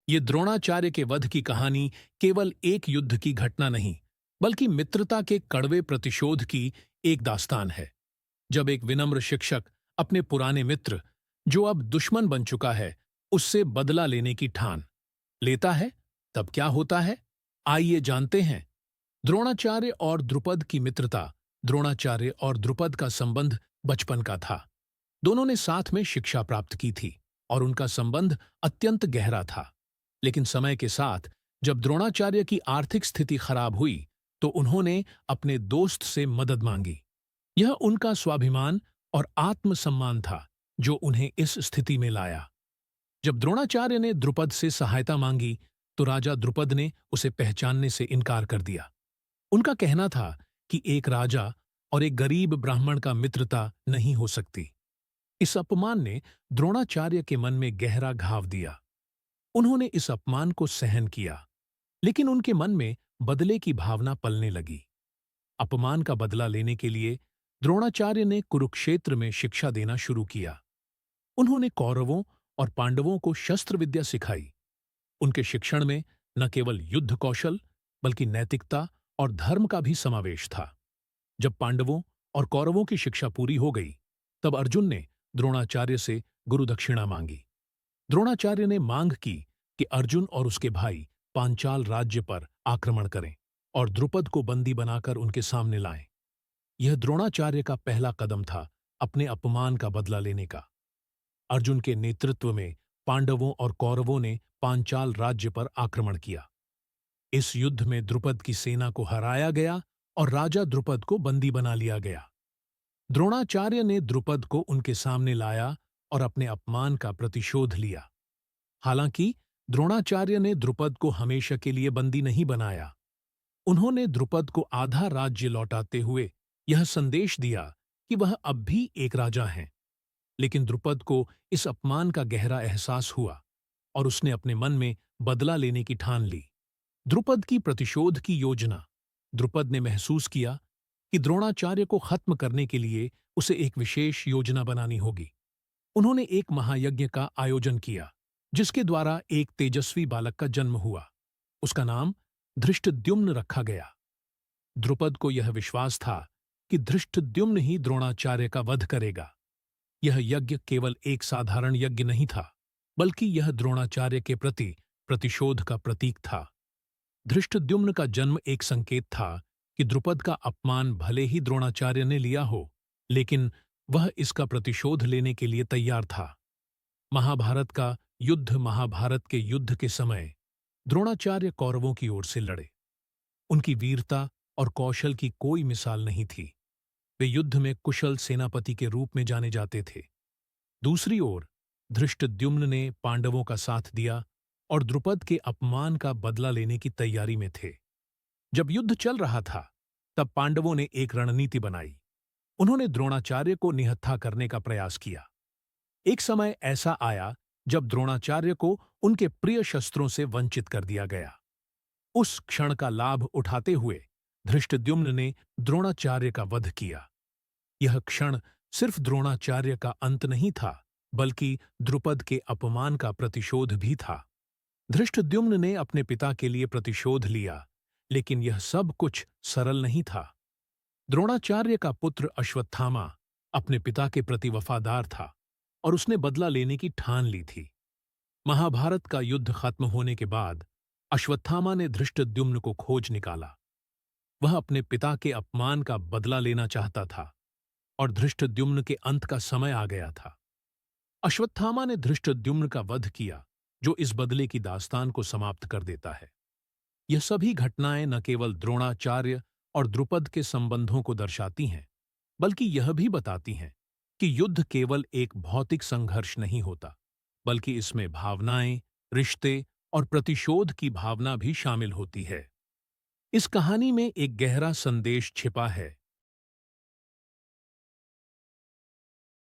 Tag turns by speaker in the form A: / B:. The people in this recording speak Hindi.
A: ये द्रोणाचार्य के वध की कहानी केवल एक युद्ध की घटना नहीं, बल्कि मित्रता के कड़वे प्रतिशोध की एक दास्तान है। जब एक विनम्र शिक्षक अपने पुराने मित्र, जो अब दुश्मन बन चुका है, उससे बदला लेने की ठान लेता है, तब क्या होता है? आइए जानते हैं। द्रोणाचार्य और द्रुपद की मित्रता। द्रोणाचार्य और द्रुपद का संबंध बचपन का था। दोनों ने साथ में शिक्षा प्राप्त की थी और उनका संबंध अत्यंत गहरा था। लेकिन समय के साथ जब द्रोणाचार्य की आर्थिक स्थिति खराब हुई, तो उन्होंने अपने दोस्त से मदद मांगी। यह उनका स्वाभिमान और आत्मसम्मान था जो उन्हें इस स्थिति में लाया। जब द्रोणाचार्य ने द्रुपद से सहायता मांगी, तो राजा द्रुपद ने उसे पहचानने से इनकार कर दिया। उनका कहना था कि एक राजा और एक गरीब ब्राह्मण का मित्रता नहीं हो सकती। इस अपमान ने द्रोणाचार्य के मन में गहरा घाव दिया। उन्होंने इस अपमान को सहन किया, लेकिन उनके मन में बदले की भावना पलने लगी। अपमान का बदला लेने के लिए द्रोणाचार्य ने कुरुक्षेत्र में शिक्षा देना शुरू किया। उन्होंने कौरवों और पांडवों को शस्त्र विद्या सिखाई। उनके शिक्षण में न केवल युद्ध कौशल, बल्कि नैतिकता और धर्म का भी समावेश था। जब पांडवों और कौरवों की शिक्षा पूरी हो गई, तब अर्जुन ने द्रोणाचार्य से गुरुदक्षिणा मांगी। द्रोणाचार्य ने मांग की कि अर्जुन और उसके भाई पांचाल राज्य पर आक्रमण करें और द्रुपद को बंदी बनाकर उनके सामने लाएं। यह द्रोणाचार्य का पहला कदम था अपने अपमान का बदला लेने का। अर्जुन के नेतृत्व में पांडवों और कौरवों ने पांचाल राज्य पर आक्रमण किया। इस युद्ध में द्रुपद की सेना को हराया गया और राजा द्रुपद को बंदी बना लिया गया। द्रोणाचार्य ने द्रुपद को उनके सामने लाया और अपने अपमान का प्रतिशोध लिया। हालांकि द्रोणाचार्य ने द्रुपद को हमेशा के लिए बंदी नहीं बनाया। उन्होंने द्रुपद को आधा राज्य लौटाते हुए यह संदेश दिया कि वह अब भी एक राजा हैं। लेकिन द्रुपद को इस अपमान का गहरा एहसास हुआ और उसने अपने मन में बदला लेने की ठान ली। द्रुपद की प्रतिशोध की योजना। द्रुपद ने महसूस किया कि द्रोणाचार्य को खत्म करने के लिए उसे एक विशेष योजना बनानी होगी। उन्होंने एक महायज्ञ का आयोजन किया, जिसके द्वारा एक तेजस्वी बालक का जन्म हुआ। उसका नाम धृष्टद्युम्न रखा गया। द्रुपद को यह विश्वास था कि धृष्टद्युम्न ही द्रोणाचार्य का वध करेगा। यह यज्ञ केवल एक साधारण यज्ञ नहीं था, बल्कि यह द्रोणाचार्य के प्रति प्रतिशोध का प्रतीक था। धृष्टद्युम्न का जन्म एक संकेत था कि द्रुपद का अपमान भले ही द्रोणाचार्य ने लिया हो, लेकिन वह इसका प्रतिशोध लेने के लिए तैयार था। महाभारत का युद्ध। महाभारत के युद्ध के समय द्रोणाचार्य कौरवों की ओर से लड़े। उनकी वीरता और कौशल की कोई मिसाल नहीं थी। वे युद्ध में कुशल सेनापति के रूप में जाने जाते थे। दूसरी ओर धृष्टद्युम्न ने पांडवों का साथ दिया और द्रुपद के अपमान का बदला लेने की तैयारी में थे। जब युद्ध चल रहा था, तब पांडवों ने एक रणनीति बनाई। उन्होंने द्रोणाचार्य को निहत्था करने का प्रयास किया। एक समय ऐसा आया जब द्रोणाचार्य को उनके प्रिय शस्त्रों से वंचित कर दिया गया। उस क्षण का लाभ उठाते हुए धृष्टद्युम्न ने द्रोणाचार्य का वध किया। यह क्षण सिर्फ द्रोणाचार्य का अंत नहीं था, बल्कि द्रुपद के अपमान का प्रतिशोध भी था। धृष्टद्युम्न ने अपने पिता के लिए प्रतिशोध लिया, लेकिन यह सब कुछ सरल नहीं था। द्रोणाचार्य का पुत्र अश्वत्थामा अपने पिता के प्रति वफादार था और उसने बदला लेने की ठान ली थी। महाभारत का युद्ध खत्म होने के बाद अश्वत्थामा ने धृष्टद्युम्न को खोज निकाला। वह अपने पिता के अपमान का बदला लेना चाहता था और धृष्टद्युम्न के अंत का समय आ गया था। अश्वत्थामा ने धृष्टद्युम्न का वध किया, जो इस बदले की दास्तान को समाप्त कर देता है। यह सभी घटनाएं न केवल द्रोणाचार्य और द्रुपद के संबंधों को दर्शाती हैं, बल्कि यह भी बताती हैं कि युद्ध केवल एक भौतिक संघर्ष नहीं होता, बल्कि इसमें भावनाएं, रिश्ते और प्रतिशोध की भावना भी शामिल होती है। इस कहानी में एक गहरा संदेश छिपा है